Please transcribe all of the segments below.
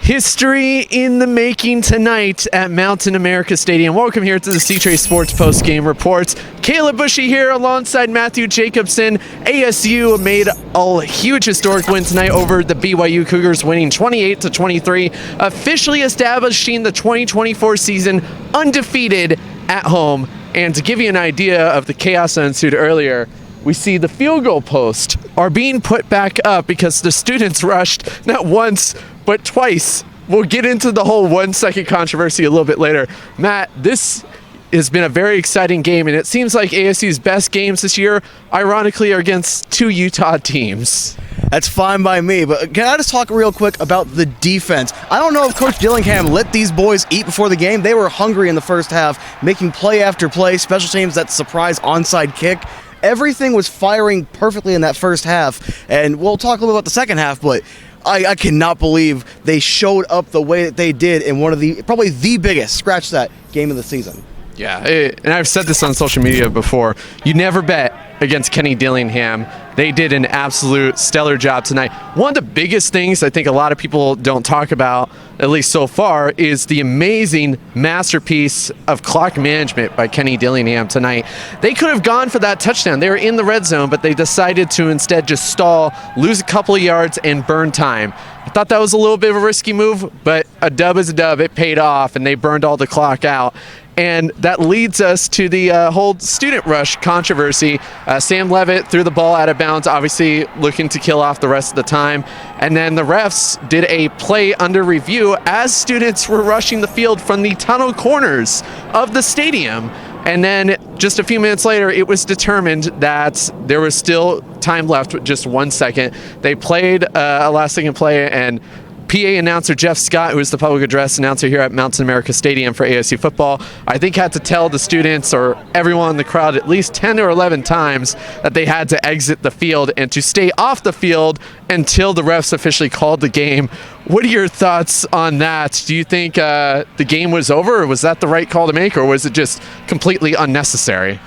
History in the making tonight at Mountain America Stadium. Welcome here to the C-Trace Sports Postgame Reports. Caleb Bushy here alongside Matthew Jacobson. ASU made a huge historic win tonight over the BYU Cougars, winning 28-23, officially establishing the 2024 season undefeated at home. And to give you an idea of the chaos that ensued earlier, we see the field goal posts are being put back up because the students rushed not once, but twice. We'll get into the whole 1 second controversy a little bit later. Matt, this has been a very exciting game, and it seems like ASU's best games this year, ironically, are against two Utah teams. That's fine by me, but can I just talk real quick about the defense? I don't know if Coach Dillingham let these boys eat before the game. They were hungry in the first half, making play after play, special teams, that surprise onside kick. Everything was firing perfectly in that first half, and we'll talk a little bit about the second half, but I cannot believe they showed up the way that they did in one of the, probably the biggest, scratch that, game of the season. Yeah, and I've said this on social media before. You never bet against Kenny Dillingham. They did an absolute stellar job tonight. One of the biggest things I think a lot of people don't talk about, at least so far, is the amazing masterpiece of clock management by Kenny Dillingham tonight. They could have gone for that touchdown. They were in the red zone, but they decided to instead just stall, lose a couple of yards, and burn time. I thought that was a little bit of a risky move, but a dub is a dub. It paid off, and they burned all the clock out. And that leads us to the whole student rush controversy. Sam Levitt threw the ball out of bounds, obviously looking to kill off the rest of the time. And then the refs did a play under review as students were rushing the field from the tunnel corners of the stadium. And then just a few minutes later, it was determined that there was still time left, just 1 second. They played a last-second play, and PA announcer Jeff Scott, who is the public address announcer here at Mountain America Stadium for ASU football, I think had to tell the students or everyone in the crowd at least 10 or 11 times that they had to exit the field and to stay off the field until the refs officially called the game. What are your thoughts on that? Do you think the game was over, or was that the right call to make, or was it just completely unnecessary?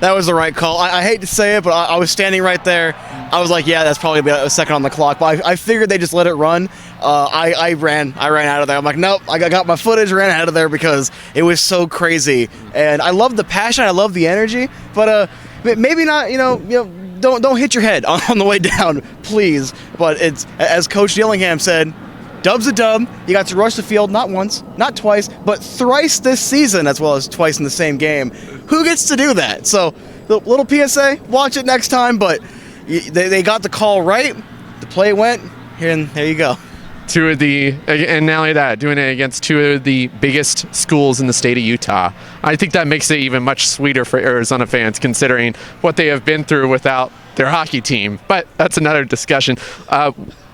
That was the right call. I hate to say it, but I was standing right there. I was like, yeah, that's probably a second on the clock. But I figured they just let it run. I ran out of there. I'm like, nope, I got my footage, ran out of there because it was so crazy. And I love the passion, I love the energy, but maybe not, don't hit your head on the way down, please. But it's, as Coach Dillingham said, dub's a dub. You got to rush the field not once, not twice, but thrice this season, as well as twice in the same game. Who gets to do that? So, the little PSA, watch it next time, but they got the call right. The play went, and there you go. And not only that, doing it against two of the biggest schools in the state of Utah. I think that makes it even much sweeter for Arizona fans, considering what they have been through without their hockey team. But that's another discussion.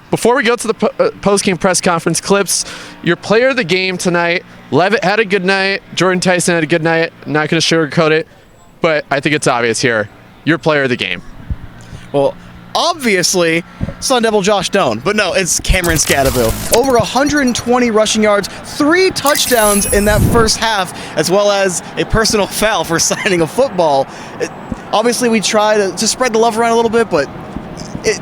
Before we go to the post-game press conference clips, your player of the game tonight, Levitt had a good night, Jordan Tyson had a good night, not going to sugarcoat it, but I think it's obvious here. Your player of the game. Well, obviously, Sun Devil Josh Doan, but no, it's Cameron Scadaville. Over 120 rushing yards, 3 touchdowns in that first half, as well as a personal foul for signing a football. Obviously, we try to spread the love around a little bit, but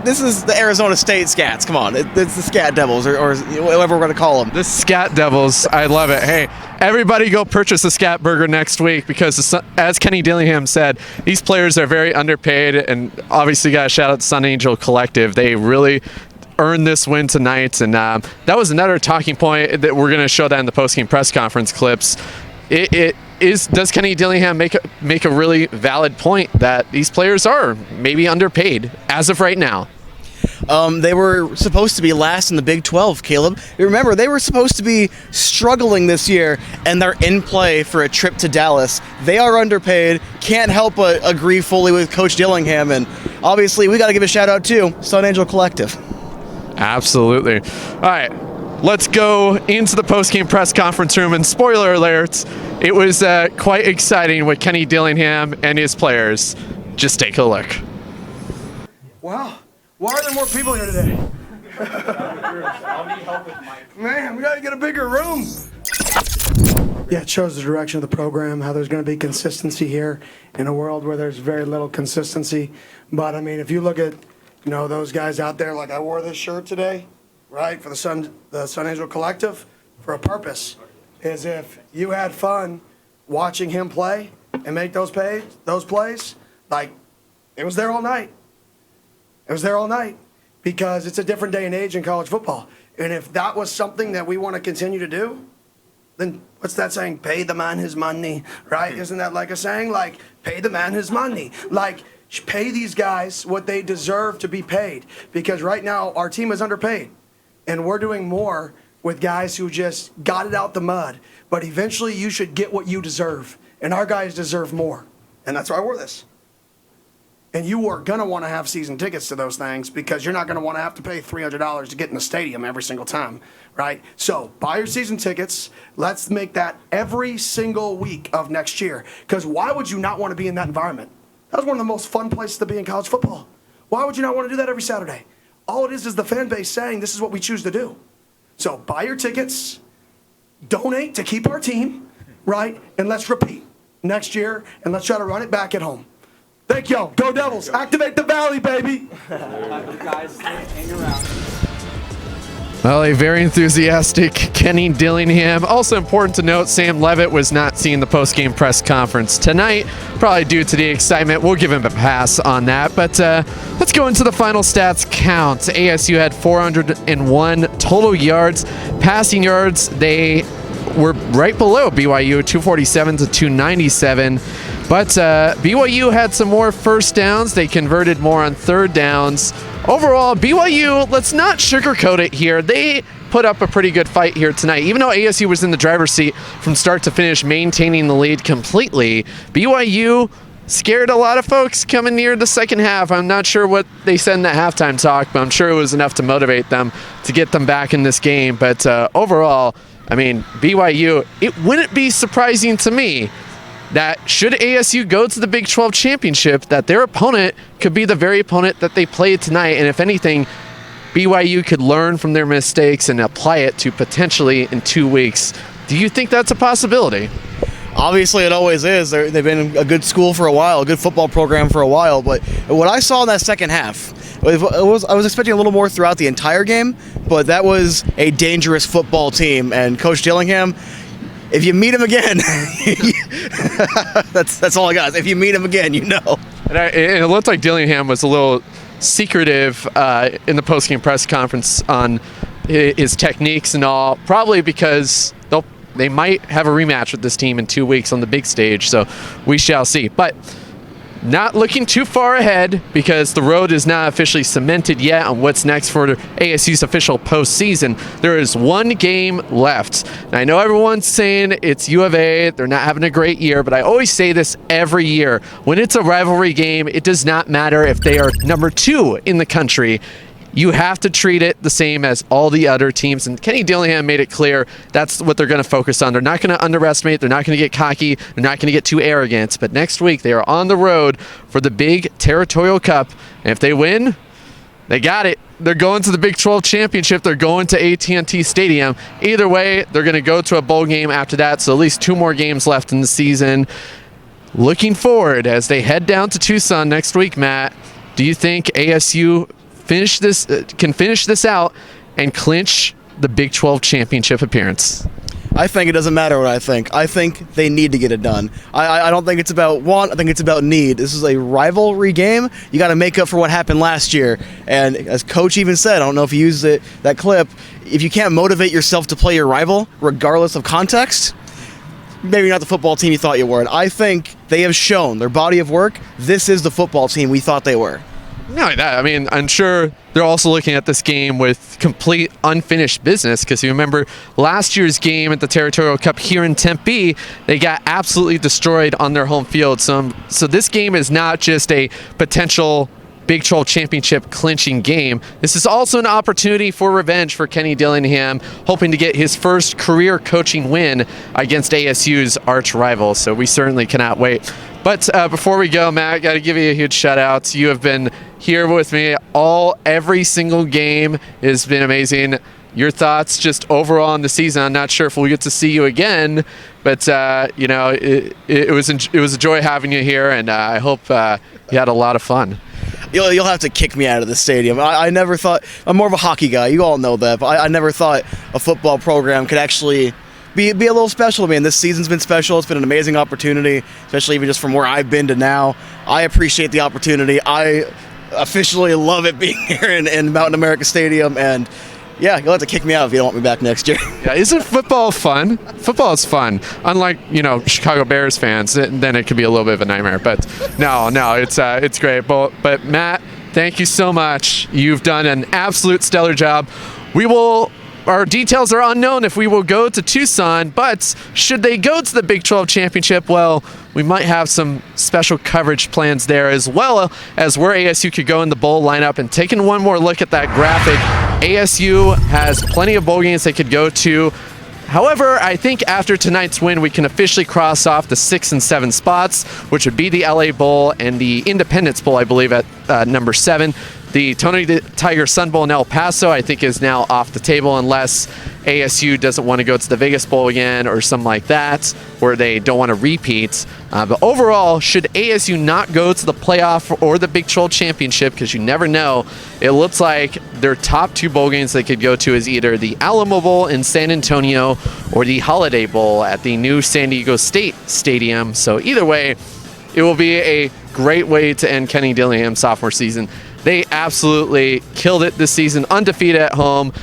this is the Arizona State Scats. Come on. It's the Scat Devils, or whatever we're going to call them. The Scat Devils. I love it. Hey, everybody go purchase a Scat Burger next week because, as Kenny Dillingham said, these players are very underpaid, and obviously got to shout out Sun Angel Collective. They really earned this win tonight, and that was another talking point that we're going to show that in the post-game press conference clips. Does Kenny Dillingham make a really valid point that these players are maybe underpaid as of right now? They were supposed to be last in the Big 12, Caleb. Remember, they were supposed to be struggling this year, and they're in play for a trip to Dallas. They are underpaid. Can't help but agree fully with Coach Dillingham, and obviously we got to give a shout out to Sun Angel Collective. Absolutely. All right. Let's go into the post-game press conference room, and spoiler alerts, it was quite exciting with Kenny Dillingham and his players. Just take a look. Wow, why are there more people here today? Man, we gotta get a bigger room. Yeah, it shows the direction of the program, how there's going to be consistency here in a world where there's very little consistency. But I mean, if you look at, those guys out there, like I wore this shirt today, right, for the Sun Angel Collective, for a purpose, is if you had fun watching him play and make those plays, like, it was there all night. It was there all night because it's a different day and age in college football. And if that was something that we want to continue to do, then what's that saying? Pay the man his money, right? Isn't that like a saying? Like, pay the man his money. Like, pay these guys what they deserve to be paid. Because right now, our team is underpaid. And we're doing more with guys who just got it out the mud. But eventually, you should get what you deserve. And our guys deserve more. And that's why I wore this. And you are going to want to have season tickets to those things because you're not going to want to have to pay $300 to get in the stadium every single time, right? So buy your season tickets. Let's make that every single week of next year. Because why would you not want to be in that environment? That was one of the most fun places to be in college football. Why would you not want to do that every Saturday? All it is the fan base saying this is what we choose to do. So buy your tickets, donate to keep our team, right? And let's repeat next year, and let's try to run it back at home. Thank y'all. Go Devils. Activate the Valley, baby. Guys, hang around. Well, a very enthusiastic Kenny Dillingham. Also important to note, Sam Levitt was not seeing the post-game press conference tonight, probably due to the excitement. We'll give him a pass on that. But let's go into the final stats count. ASU had 401 total yards. Passing yards, they were right below BYU, 247 to 297. But BYU had some more first downs. They converted more on third downs. Overall, BYU, let's not sugarcoat it here. They put up a pretty good fight here tonight. Even though ASU was in the driver's seat from start to finish, maintaining the lead completely, BYU scared a lot of folks coming near the second half. I'm not sure what they said in that halftime talk, but I'm sure it was enough to motivate them to get them back in this game. But overall, I mean, BYU, it wouldn't be surprising to me that should ASU go to the Big 12 championship, that their opponent could be the very opponent that they played tonight. And if anything, BYU could learn from their mistakes and apply it to potentially in 2 weeks. Do you think that's a possibility? Obviously, it always is. They've been a good school for a while, a good football program for a while. But what I saw in that second half, I was expecting a little more throughout the entire game, but that was a dangerous football team. And Coach Dillingham, if you meet him again, that's all I got. If you meet him again, you know. And it looked like Dillingham was a little secretive in the postgame press conference on his techniques and all, probably because they might have a rematch with this team in 2 weeks on the big stage, so we shall see. But not looking too far ahead because the road is not officially cemented yet on what's next for ASU's official postseason. There is one game left. And I know everyone's saying it's U of A, they're not having a great year, but I always say this every year. When it's a rivalry game, it does not matter if they are number 2 in the country. You have to treat it the same as all the other teams. And Kenny Dillingham made it clear that's what they're going to focus on. They're not going to underestimate. They're not going to get cocky. They're not going to get too arrogant. But next week, they are on the road for the big Territorial Cup. And if they win, they got it. They're going to the Big 12 championship. They're going to AT&T Stadium. Either way, they're going to go to a bowl game after that. So at least 2 more games left in the season. Looking forward as they head down to Tucson next week, Matt, do you think ASU can finish this out and clinch the Big 12 championship appearance? I think it doesn't matter what I think. I think they need to get it done. I don't think it's about want. I think it's about need. This is a rivalry game. You got to make up for what happened last year. And as Coach even said, I don't know if you used that clip, if you can't motivate yourself to play your rival, regardless of context, maybe not the football team you thought you were. And I think they have shown their body of work. This is the football team we thought they were. Not only that, I mean, I'm sure they're also looking at this game with complete unfinished business because you remember last year's game at the Territorial Cup here in Tempe, they got absolutely destroyed on their home field. So this game is not just a potential Big 12 championship clinching game. This is also an opportunity for revenge for Kenny Dillingham, hoping to get his first career coaching win against ASU's arch rival. So we certainly cannot wait. But before we go, Matt, I got to give you a huge shout out. You have been here with me every single game. It has been amazing. Your thoughts just overall on the season. I'm not sure if we'll get to see you again, but it was a joy having you here, and I hope you had a lot of fun. you'll have to kick me out of the stadium. I never thought, I'm more of a hockey guy. You all know that, but I never thought a football program could actually be a little special to me. And this season's been special. It's been an amazing opportunity, especially even just from where I've been to now. I appreciate the opportunity. I officially love it being here in Mountain America Stadium, and yeah, you'll have to kick me out if you don't want me back next year. Yeah, isn't football fun? Football is fun. Unlike, Chicago Bears fans, then it could be a little bit of a nightmare. But no, it's great. But Matt, thank you so much. You've done an absolute stellar job. Our details are unknown if we will go to Tucson, but should they go to the Big 12 Championship, well, we might have some special coverage plans there, as well as where ASU could go in the bowl lineup. And taking one more look at that graphic, ASU has plenty of bowl games they could go to. However, I think after tonight's win, we can officially cross off the 6 and 7 spots, which would be the LA Bowl and the Independence Bowl, I believe, at number 7. The Tony the Tiger Sun Bowl in El Paso, I think, is now off the table unless ASU doesn't want to go to the Vegas Bowl again or something like that, where they don't want to repeat. But overall, should ASU not go to the playoff or the Big 12 Championship, because you never know, it looks like their top 2 bowl games they could go to is either the Alamo Bowl in San Antonio or the Holiday Bowl at the new San Diego State Stadium. So either way, it will be a great way to end Kenny Dillingham's sophomore season. They absolutely killed it this season, undefeated at home.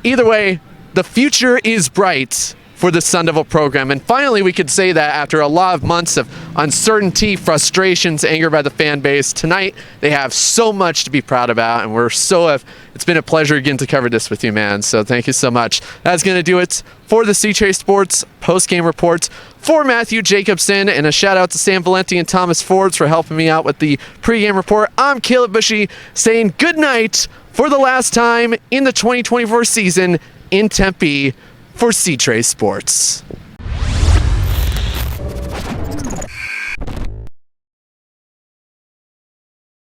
Either way, the future is bright for the Sun Devil program. And finally, we could say that after a lot of months of uncertainty, frustrations, anger by the fan base, tonight they have so much to be proud about, and it's been a pleasure again to cover this with you, man. So thank you so much. That's going to do it for the C-Trace Sports post-game report. For Matthew Jacobson, and a shout out to Sam Valenti and Thomas Forbes for helping me out with the pre-game report, I'm Caleb Bushy saying good night for the last time in the 2024 season in Tempe for C-Trace Sports.